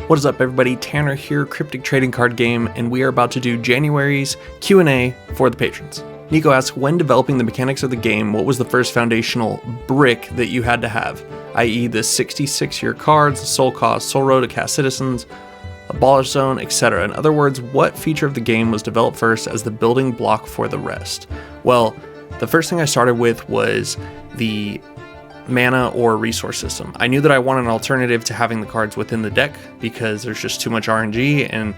What is up, everybody? Tanner here, Kryptik Trading Card Game, and we are about to do January's Q&A for the patrons. Nico asks, when developing the mechanics of the game, what was the first foundational brick that you had to have, i.e. the 66-year cards, the soul cost, soul row to cast citizens, a baller zone, etc. In other words, what feature of the game was developed first as the building block for the rest? Well, the first thing I started with was the mana or resource system. I knew that I wanted an alternative to having the cards within the deck because there's just too much RNG and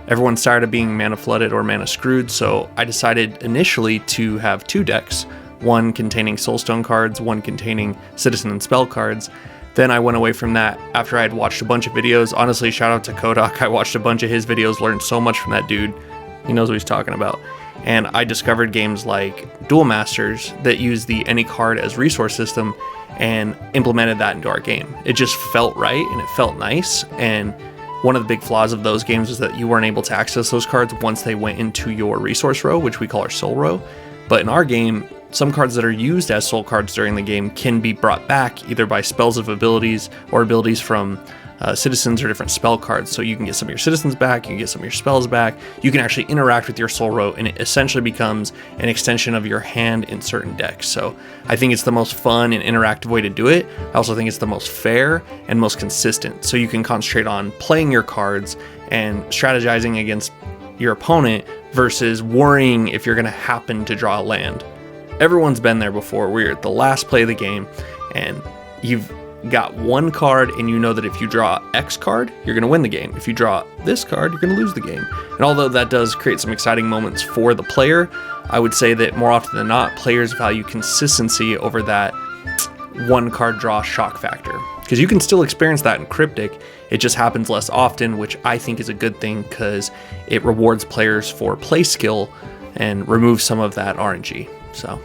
everyone's tired of being mana flooded or mana screwed, so I decided initially to have two decks, one containing soulstone cards, one containing citizen and spell cards. Then I went away from that after I had watched a bunch of videos. Honestly, shout out to Kodak. I watched a bunch of his videos, learned so much from that dude. He knows what he's talking about. And I discovered games like Duel Masters that use the any card as resource system and implemented that into our game. It just felt right and it felt nice. And one of the big flaws of those games is that you weren't able to access those cards once they went into your resource row, which we call our soul row. But in our game, some cards that are used as soul cards during the game can be brought back either by spells of abilities or abilities from citizens or different spell cards. So you can get some of your citizens back, you can get some of your spells back, you can actually interact with your soul row, and it essentially becomes an extension of your hand in certain decks. So I think it's the most fun and interactive way to do it. I also think it's the most fair and most consistent. So you can concentrate on playing your cards and strategizing against your opponent versus worrying if you're going to happen to draw a land. Everyone's been there before. We're at the last play of the game and you've got one card and you know that if you draw X card, you're going to win the game. If you draw this card, you're going to lose the game. And although that does create some exciting moments for the player, I would say that more often than not, players value consistency over that one card draw shock factor. Because you can still experience that in Kryptik, it just happens less often, which I think is a good thing because it rewards players for play skill and removes some of that RNG. So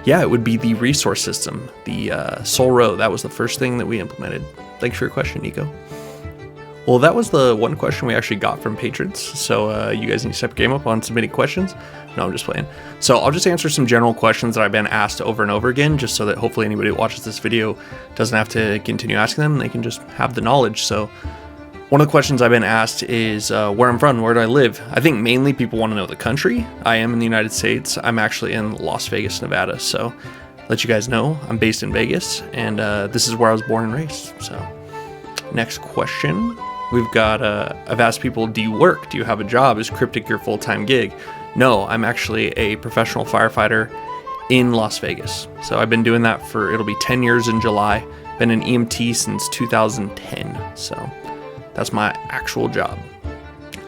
yeah, it would be the resource system, the soul row. That was the first thing that we implemented. Thanks for your question, Nico. Well, that was the one question we actually got from patrons. So you guys need to step your game up on submitting questions. No, I'm just playing. So I'll just answer some general questions that I've been asked over and over again, just so that hopefully anybody who watches this video doesn't have to continue asking them. They can just have the knowledge. So one of the questions I've been asked is where I'm from, where do I live? I think mainly people want to know the country. I am in the United States. I'm actually in Las Vegas, Nevada. So let you guys know, I'm based in Vegas, and this is where I was born and raised. So next question. We've got, I've asked people, do you work? Do you have a job? Is Kryptik your full-time gig? No, I'm actually a professional firefighter in Las Vegas. So I've been doing that for, it'll be 10 years in July. Been an EMT since 2010. So that's my actual job.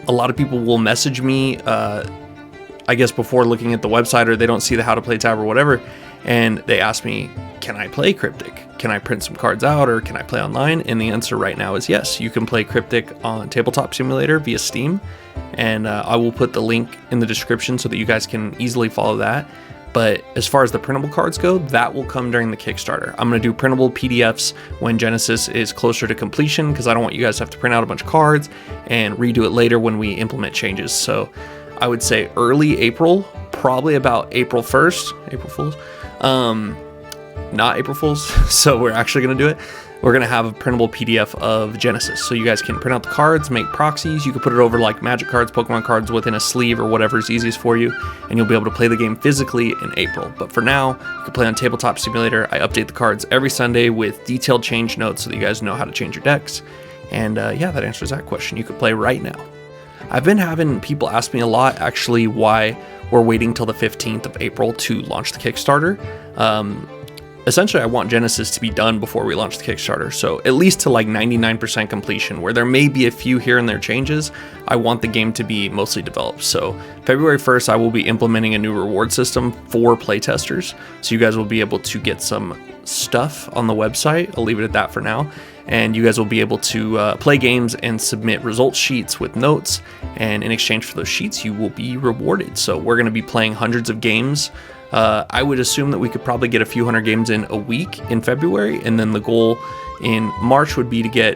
A lot of people will message me, I guess before looking at the website, or they don't see the how to play tab or whatever, and they ask me, can I play Kryptik? Can I print some cards out, or can I play online? And the answer right now is yes. You can play Kryptik on Tabletop Simulator via Steam, and I will put the link in the description so that you guys can easily follow that. But as far as the printable cards go, that will come during the Kickstarter. I'm going to do printable PDFs when Genesis is closer to completion because I don't want you guys to have to print out a bunch of cards and redo it later when we implement changes. So I would say early April, probably about April 1st, April Fools, not April Fools. So we're actually going to do it. We're going to have a printable PDF of Genesis. So you guys can print out the cards, make proxies. You can put it over like Magic cards, Pokemon cards within a sleeve or whatever is easiest for you. And you'll be able to play the game physically in April. But for now, you can play on Tabletop Simulator. I update the cards every Sunday with detailed change notes so that you guys know how to change your decks. And yeah, that answers that question. You could play right now. I've been having people ask me a lot actually why we're waiting till the 15th of April to launch the Kickstarter. Essentially, I want Genesis to be done before we launch the Kickstarter, so at least to like 99% completion, where there may be a few here and there changes. I want the game to be mostly developed. So February 1st, I will be implementing a new reward system for playtesters, so you guys will be able to get some stuff on the website. I'll leave it at that for now. And you guys will be able to play games and submit results sheets with notes, and in exchange for those sheets, you will be rewarded. So we're going to be playing hundreds of games. I would assume that we could probably get a few hundred games in a week in February, and then the goal in March would be to get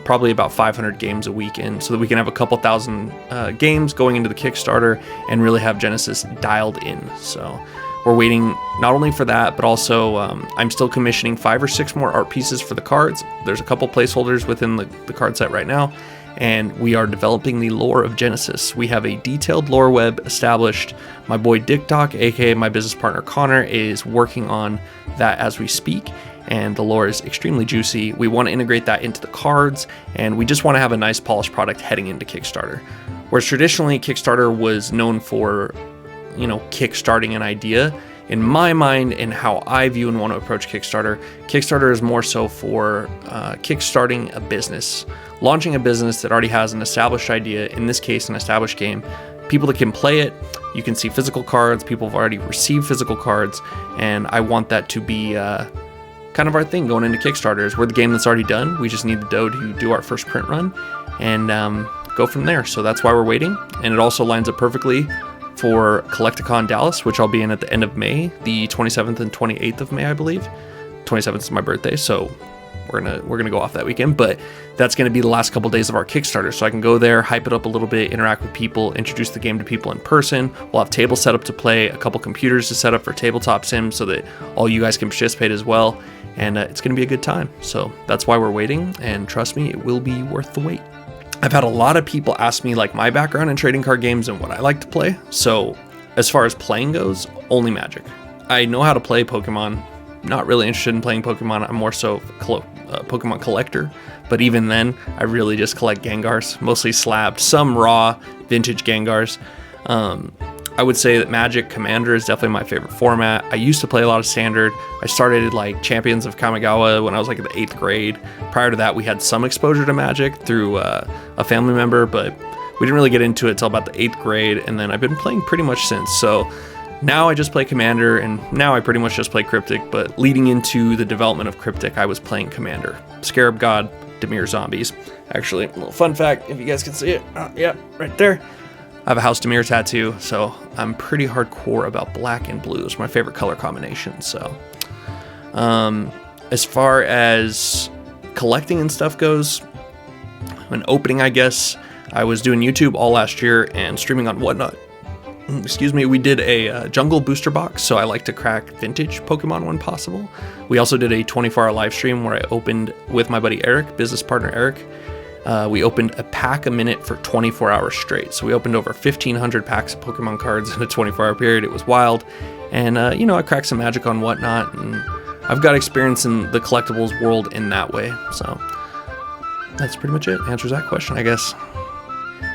probably about 500 games a week in, so that we can have a couple thousand games going into the Kickstarter and really have Genesis dialed in. So we're waiting not only for that, but also I'm still commissioning 5 or 6 more art pieces for the cards. There's a couple placeholders within the card set right now, and we are developing the lore of Genesis. We have a detailed lore web established. My boy Dick Doc, aka my business partner Connor, is working on that as we speak, and the lore is extremely juicy. We want to integrate that into the cards, and we just want to have a nice polished product heading into Kickstarter. Whereas traditionally Kickstarter was known for, kickstarting an idea. In my mind and how I view and want to approach Kickstarter is more so for kickstarting a business, launching a business that already has an established idea, in this case an established game, people that can play it. You can see physical cards, people have already received physical cards, and I want that to be kind of our thing going into Kickstarters. We're the game that's already done, we just need the dough to do our first print run and go from there. So that's why we're waiting, and it also lines up perfectly for Collecticon Dallas, which I'll be in at the end of May, the 27th and 28th of May, I believe. 27th is my birthday, so we're gonna go off that weekend, but that's gonna be the last couple days of our Kickstarter, so I can go there, hype it up a little bit, interact with people, introduce the game to people in person. We'll have tables set up to play, a couple computers to set up for tabletop sims so that all you guys can participate as well, and it's gonna be a good time. So that's why we're waiting, and trust me, it will be worth the wait. I've had a lot of people ask me like my background in trading card games and what I like to play. So as far as playing goes, only Magic. I know how to play Pokemon. Not really interested in playing Pokemon. I'm more so a Pokemon collector. But even then, I really just collect Gengars, mostly slabbed, some raw vintage Gengars. I would say that Magic Commander is definitely my favorite format. I used to play a lot of Standard. I started like Champions of Kamigawa when I was like in the 8th grade. Prior to that, we had some exposure to Magic through a family member, but we didn't really get into it until about the 8th grade, and then I've been playing pretty much since. So now I just play Commander, and now I pretty much just play Kryptik, but leading into the development of Kryptik, I was playing Commander. Scarab God, Dimir Zombies. Actually, a little fun fact, if you guys can see it. Yeah, right there. I have a House Dimir tattoo, so I'm pretty hardcore about black and blue. It's my favorite color combination. So as far as collecting and stuff goes, an opening, I guess, I was doing YouTube all last year and streaming on Whatnot. Excuse me, we did a jungle booster box, so I like to crack vintage Pokemon when possible. We also did a 24-hour live stream where I opened with my buddy Eric, business partner Eric. We opened a pack a minute for 24 hours straight. So we opened over 1,500 packs of Pokemon cards in a 24-hour period. It was wild. And, I cracked some Magic on Whatnot, and I've got experience in the collectibles world in that way. So that's pretty much it. Answers that question, I guess.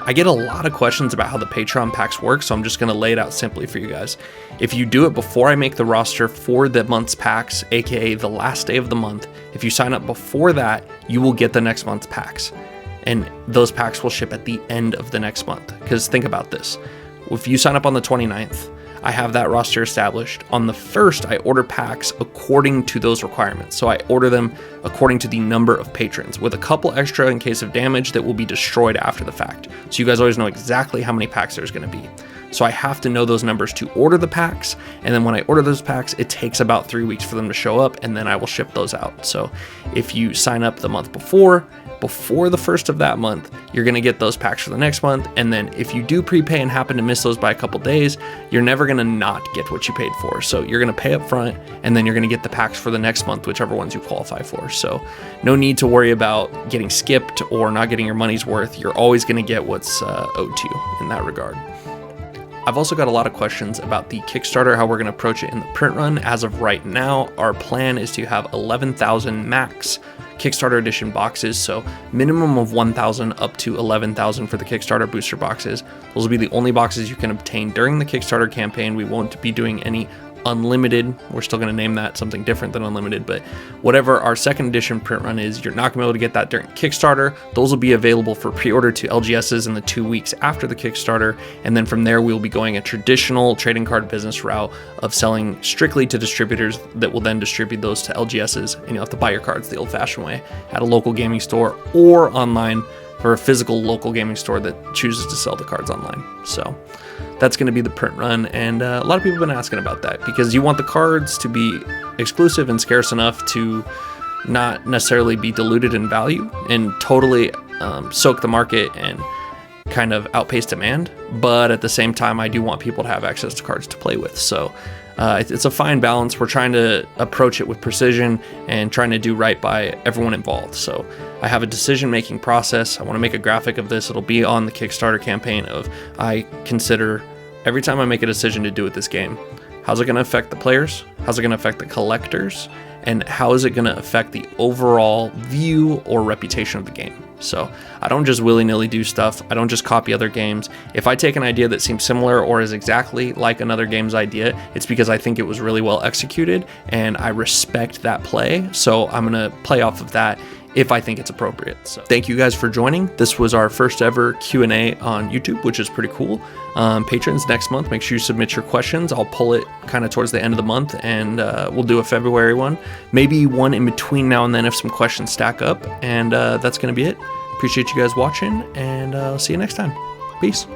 I get a lot of questions about how the Patreon packs work, so I'm just going to lay it out simply for you guys. If you do it before I make the roster for the month's packs, aka the last day of the month, if you sign up before that, you will get the next month's packs. And those packs will ship at the end of the next month. Because think about this. If you sign up on the 29th, I have that roster established. On the 1st, I order packs according to those requirements. So I order them according to the number of patrons, with a couple extra in case of damage that will be destroyed after the fact. So you guys always know exactly how many packs there's going to be. So I have to know those numbers to order the packs. And then when I order those packs, it takes about 3 weeks for them to show up, and then I will ship those out. So if you sign up the month before the 1st of that month, you're going to get those packs for the next month. And then if you do prepay and happen to miss those by a couple days, you're never going to not get what you paid for. So you're going to pay up front, and then you're going to get the packs for the next month, whichever ones you qualify for. So no need to worry about getting skipped or not getting your money's worth. You're always going to get what's owed to you in that regard. I've also got a lot of questions about the Kickstarter, how we're going to approach it in the print run. As of right now, our plan is to have 11,000 max Kickstarter edition boxes, so minimum of 1,000 up to 11,000 for the Kickstarter booster boxes. Those will be the only boxes you can obtain during the Kickstarter campaign. We won't be doing any unlimited. We're still going to name that something different than unlimited, but whatever our second edition print run is, you're not going to be able to get that during Kickstarter. Those will be available for pre-order to LGSs in the 2 weeks after the Kickstarter, and then from there we'll be going a traditional trading card business route of selling strictly to distributors that will then distribute those to LGSs, and you'll have to buy your cards the old-fashioned way at a local gaming store or online for a physical local gaming store that chooses to sell the cards online. So that's going to be the print run, and a lot of people have been asking about that because you want the cards to be exclusive and scarce enough to not necessarily be diluted in value and totally soak the market and kind of outpace demand, but at the same time I do want people to have access to cards to play with. So It's a fine balance. We're trying to approach it with precision and trying to do right by everyone involved. So I have a decision-making process. I want to make a graphic of this. It'll be on the Kickstarter campaign of I consider every time I make a decision to do with this game, how's it going to affect the players? How's it going to affect the collectors? And how is it going to affect the overall view or reputation of the game? So I don't just willy-nilly do stuff. I don't just copy other games. If I take an idea that seems similar or is exactly like another game's idea, it's because I think it was really well executed and I respect that play. So I'm going to play off of that if I think it's appropriate. So thank you guys for joining. This was our first ever Q&A on YouTube, which is pretty cool. Patrons, next month, make sure you submit your questions. I'll pull it kind of towards the end of the month, and we'll do a February one, maybe one in between now and then if some questions stack up. And that's going to be it. Appreciate you guys watching, and I'll see you next time. Peace.